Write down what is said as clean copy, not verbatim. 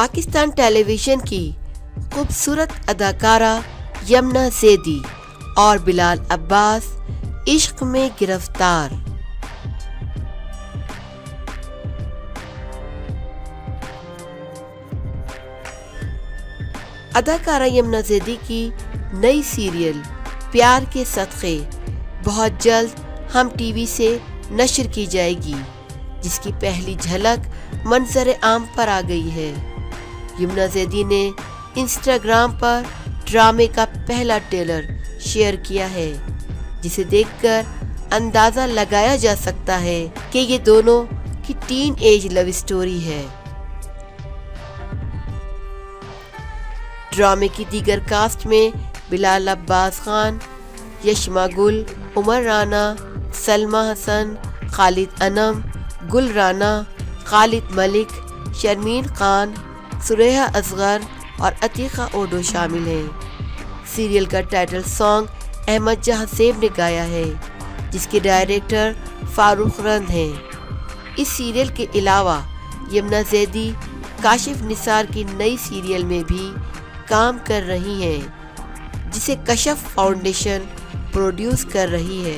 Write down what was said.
Pakistan television की खूबसूरत अदाकारा यमुना ज़ैदी और बिलाल अब्बास इश्क में गिरफ्तार। अदाकारा यमुना ज़ैदी की नई सीरियल प्यार के सदक़े बहुत जल्द हम टीवी से नश्र की जाएगी, जिसकी पहली झलक मंजर आम पर आ गई है। यमुना ज़ैदी ने इंस्टाग्राम पर ड्रामे का पहला ट्रेलर शेयर किया है, जिसे देखकर अंदाज़ा लगाया जा सकता है कि ये दोनों की टीन एज लव स्टोरी है। ड्रामे की दीगर कास्ट में बिलाल अब्बास खान, यशमा गुल, उमर राना, सलमा हसन, खालिद अनम, गुल राना, खालिद मलिक, शर्मीन खान, सुरेहा असगर और अतीका ओडो शामिल हैं। सीरियल का टाइटल सॉन्ग अहमद जहासेब ने गाया है, जिसके डायरेक्टर फारूक रंद हैं। इस सीरियल के अलावा यमुना ज़ैदी काशिफ निसार की नई सीरियल में भी काम कर रही हैं, जिसे कशफ फाउंडेशन प्रोड्यूस कर रही है।